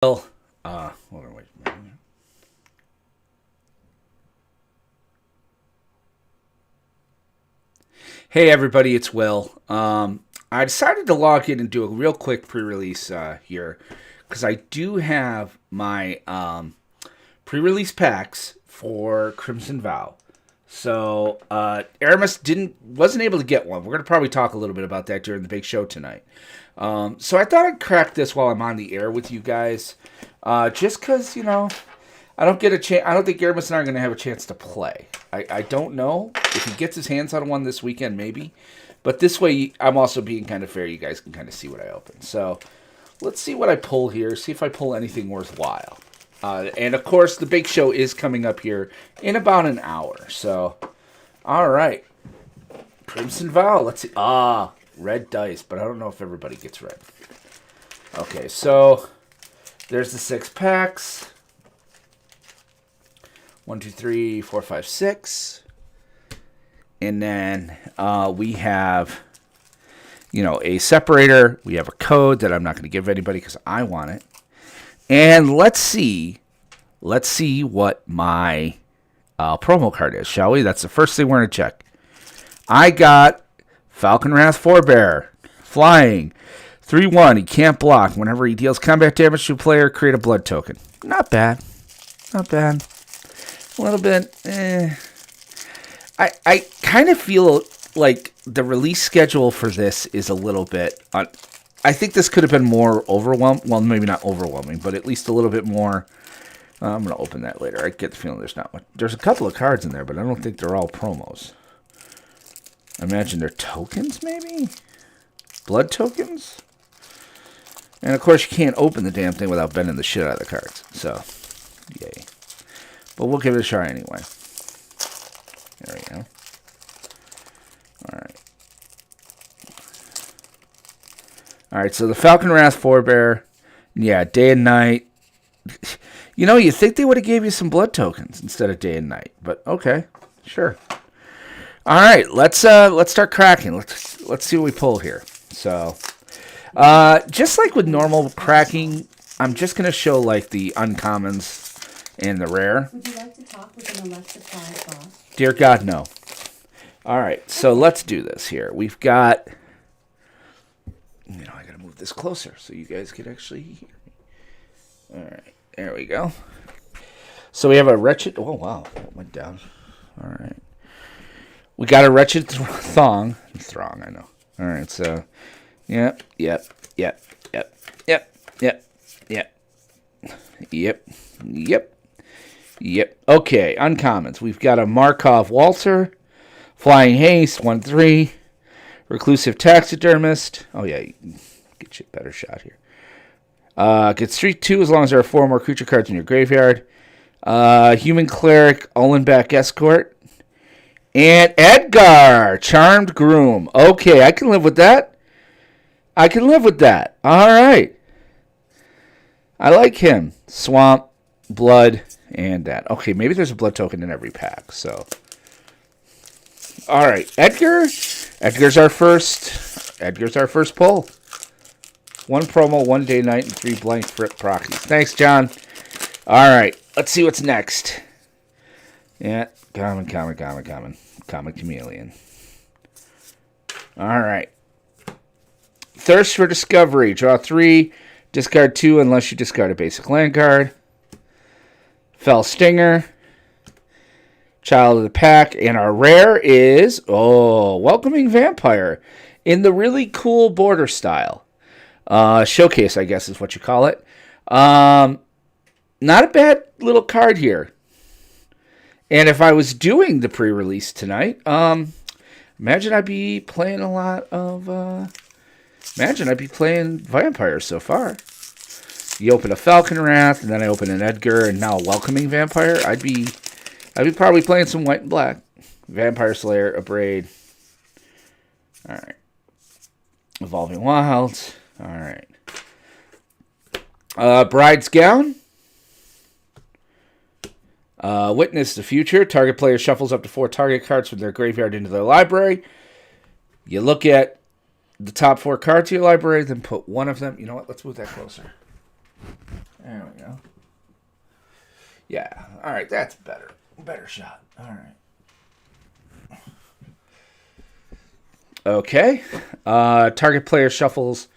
Hold on, wait a minute. Hey everybody, it's Will. I decided to log in and do a real quick pre-release here because I do have my pre-release packs for Crimson Vow. So Aramis wasn't able to get one. We're gonna probably talk a little bit about that during the big show tonight. So I thought I'd crack this while I'm on the air with you guys, just because I don't get a chance. I don't think Aramis and I are going to have a chance to play. I don't know if he gets his hands on one this weekend, maybe. But this way, I'm also being kind of fair. You guys can kind of see what I open. So let's see what I pull here. See if I pull anything worthwhile. And of course, the big show is coming up here in about an hour. So, all right, Crimson Vow. Let's see. Red dice, but I don't know if everybody gets red. Okay, so there's the 6 packs. 1, 2, 3, 4, 5, 6. And then we have, a separator. We have a code that I'm not going to give anybody because I want it. And let's see what my promo card is, shall we? That's the first thing we're going to check. I got Falcon Wrath Forebear, flying, 3/1. He can't block. Whenever he deals combat damage to a player, create a blood token. Not bad. A little bit. I kind of feel like the release schedule for this is a little bit. I think this could have been more overwhelming. Well, maybe not overwhelming, but at least a little bit more. I'm going to open that later. I get the feeling there's not much. There's a couple of cards in there, but I don't think they're all promos. I imagine they're tokens, maybe? Blood tokens? And, of course, you can't open the damn thing without bending the shit out of the cards. So, yay. But we'll give it a try anyway. There we go. Alright, so the Falcon Wrath Forebear. Yeah, day and night. You think they would have gave you some blood tokens instead of day and night. But, okay. Sure. All right, let's start cracking. Let's see what we pull here. So, just like with normal cracking, I'm just gonna show like the uncommons and the rare. Would you like to talk with an Alexa chat boss? Dear God, no. All right, so let's do this here. We've got, I gotta move this closer so you guys can actually hear me. All right, there we go. So we have a wretched. Oh wow, it went down. All right. We got a wretched throng, I know. All right, so, yep. Okay, uncommons. We've got a Markov Waltzer, Flying Haste, 1/3, Reclusive Taxidermist. Oh yeah, you can get you a better shot here. Gets 3/2 as long as there are 4 more creature cards in your graveyard. Human Cleric, Ullenback Escort. And Edgar, Charmed Groom. Okay, I can live with that. All right. I like him. Swamp, blood, and that. Okay, maybe there's a blood token in every pack. So, all right, Edgar. Edgar's our first pull. 1 promo, 1 day night, and 3 blank proxies. Thanks, John. All right, let's see what's next. Yeah. Common chameleon. All right. Thirst for Discovery. Draw 3. Discard 2 unless you discard a basic land card. Fell Stinger. Child of the Pack. And our rare is, Welcoming Vampire. In the really cool border style. Showcase, I guess is what you call it. Not a bad little card here. And if I was doing the pre-release tonight, imagine I'd be playing a lot of, vampires so far. You open a Falcon Wrath, and then I open an Edgar, and now a Welcoming Vampire. I'd be probably playing some white and black. Vampire Slayer, a Braid. All right. Evolving Wilds. All right. Bride's Gown. Witness the Future. Target player shuffles up to 4 target cards from their graveyard into their library. You look at the top 4 cards of your library, then put one of them. You know what? Let's move that closer. There we go. Yeah. All right. That's better. Better shot. All right. Okay. Target player shuffles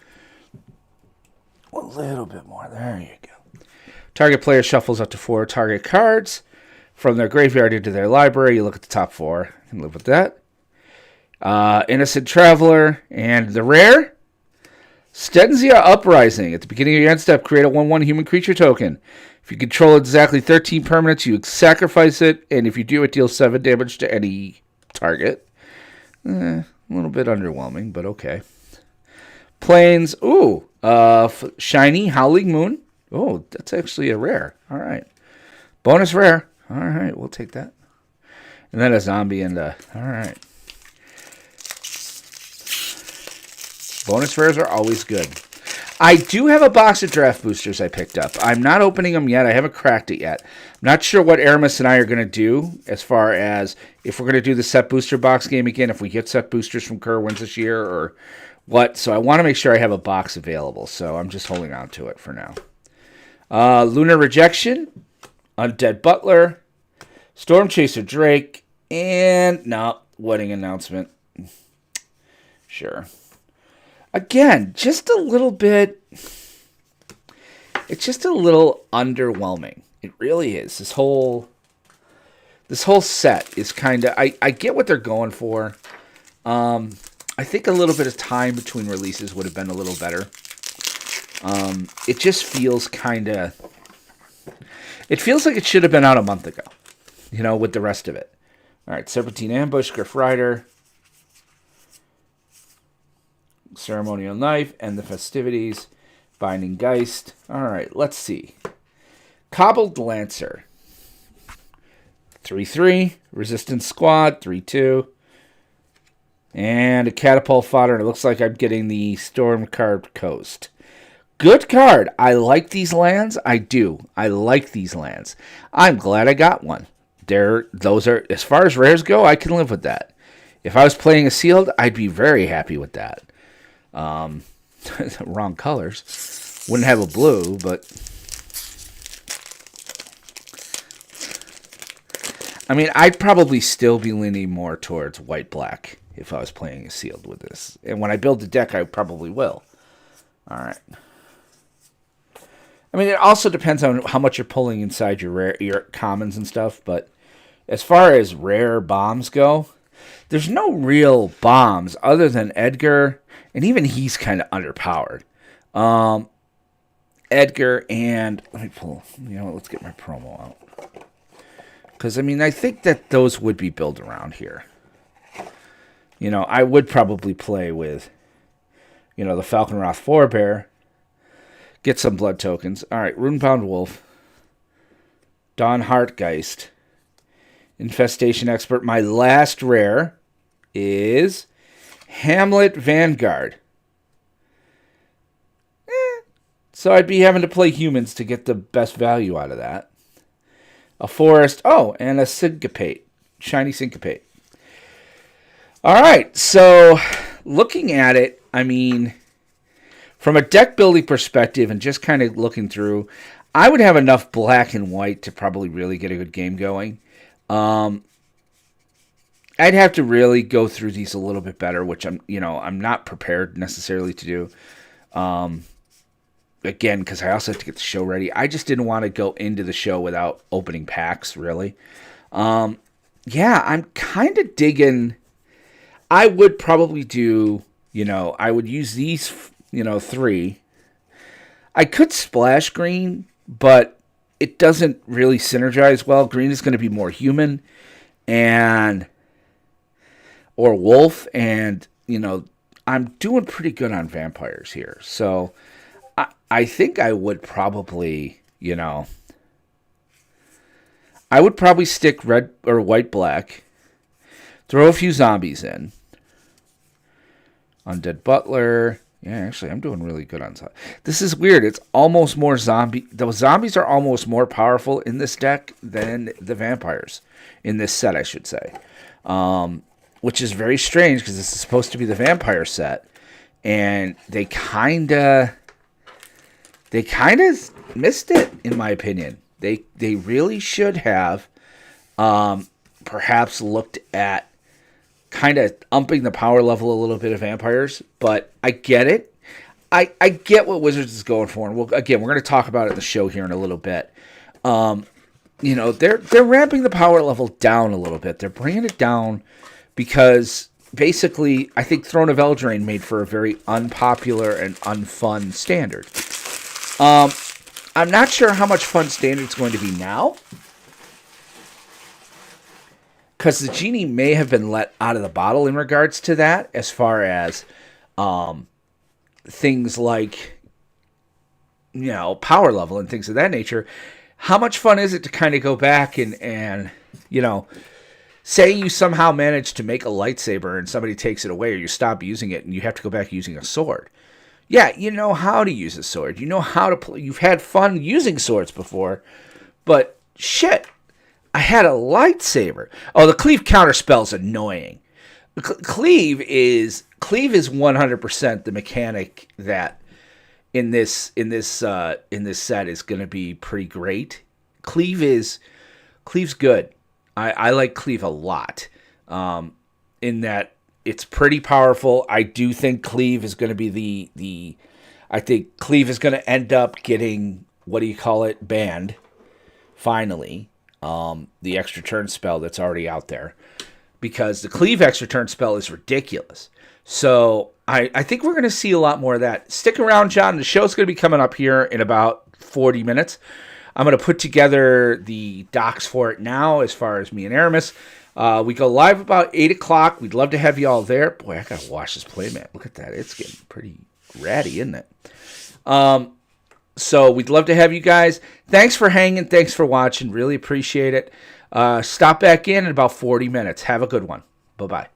a little bit more. There you go. Target player shuffles up to 4 target cards from their graveyard into their library. You look at the top 4. You can live with that. Innocent Traveler. And the rare, Stenzia Uprising. At the beginning of your end step, create a 1/1 human creature token. If you control exactly 13 permanents, you sacrifice it, and if you do, it deals 7 damage to any target. A little bit underwhelming, but okay. Planes, Shiny Howling Moon. Oh, that's actually a rare. All right. Bonus rare. All right, we'll take that. And then a zombie and all right. Bonus rares are always good. I do have a box of draft boosters I picked up. I'm not opening them yet. I haven't cracked it yet. I'm not sure what Aramis and I are going to do as far as if we're going to do the set booster box game again, if we get set boosters from Kerwin's this year or what. So I want to make sure I have a box available. So I'm just holding on to it for now. Lunar Rejection, Undead Butler, Storm Chaser Drake, and Wedding Announcement. Sure. Again, just a little bit. It's just a little underwhelming. It really is. This whole set is kind of. I get what they're going for. I think a little bit of time between releases would have been a little better. It just feels kind of. It feels like it should have been out a month ago. With the rest of it. All right, Serpentine Ambush, Griff Rider. Ceremonial Knife, and the Festivities, Binding Geist. All right, let's see. Cobbled Lancer, 3/3, Resistance Squad, 3/2, and a Catapult Fodder. And it looks like I'm getting the Storm Carved Coast. Good card. I like these lands. I do. I like these lands. I'm glad I got one. Those are, as far as rares go, I can live with that. If I was playing a sealed, I'd be very happy with that. Wrong colors. Wouldn't have a blue, but I mean, I'd probably still be leaning more towards white-black if I was playing a sealed with this. And when I build the deck, I probably will. All right. I mean, it also depends on how much you're pulling inside your commons and stuff, but as far as rare bombs go, there's no real bombs other than Edgar. And even he's kind of underpowered. Edgar and... Let me pull... let's get my promo out. Because, I mean, I think that those would be built around here. I would probably play with, the Falconroth Forebear. Get some blood tokens. All right, Runebound Wolf. Dawn Heartgeist. Infestation Expert. My last rare is... Hamlet Vanguard. So I'd be having to play humans to get the best value out of that. A forest. And a Syncopate. Shiny Syncopate. All right. So looking at it, I mean, from a deck building perspective and just kind of looking through, I would have enough black and white to probably really get a good game going. I'd have to really go through these a little bit better, which I'm not prepared necessarily to do. Again, because I also have to get the show ready. I just didn't want to go into the show without opening packs, really. I'm kind of digging. I would probably do, I would use these, 3. I could splash green, but it doesn't really synergize well. Green is going to be more human or wolf, and I'm doing pretty good on vampires here, so I think I would probably stick red or white black, throw a few zombies in, Undead Butler. Actually, I'm doing really good on zombies. This is weird. It's almost more zombie. The zombies are almost more powerful in this deck than the vampires in this set, I should say. Which is very strange because this is supposed to be the vampire set, and they kind of missed it, in my opinion. They really should have perhaps looked at kind of upping the power level a little bit of vampires, but I get it. I get what Wizards is going for, and we're going to talk about it in the show here in a little bit. They're ramping the power level down a little bit. They're bringing it down because basically, I think Throne of Eldraine made for a very unpopular and unfun standard. I'm not sure how much fun standard's going to be now, because the genie may have been let out of the bottle in regards to that, as far as things like, power level and things of that nature. How much fun is it to kind of go back and say you somehow manage to make a lightsaber and somebody takes it away, or you stop using it and you have to go back using a sword. Yeah, you know how to use a sword. You know how to play. You've had fun using swords before, but shit, I had a lightsaber. Oh, the cleave counterspell's annoying. Cleave is 100% the mechanic that in this set is going to be pretty great. Cleave's good. I like Cleave a lot. In that it's pretty powerful. I do think Cleave is going to be I think Cleave is going to end up getting, banned. Finally, the extra turn spell that's already out there, because the Cleave extra turn spell is ridiculous. So I think we're going to see a lot more of that. Stick around, John. The show's going to be coming up here in about 40 minutes. I'm going to put together the docs for it now, as far as me and Aramis. We go live about 8 o'clock. We'd love to have you all there. Boy, I got to wash this playmat. Look at that. It's getting pretty ratty, isn't it? So we'd love to have you guys. Thanks for hanging. Thanks for watching. Really appreciate it. Stop back in about 40 minutes. Have a good one. Bye-bye.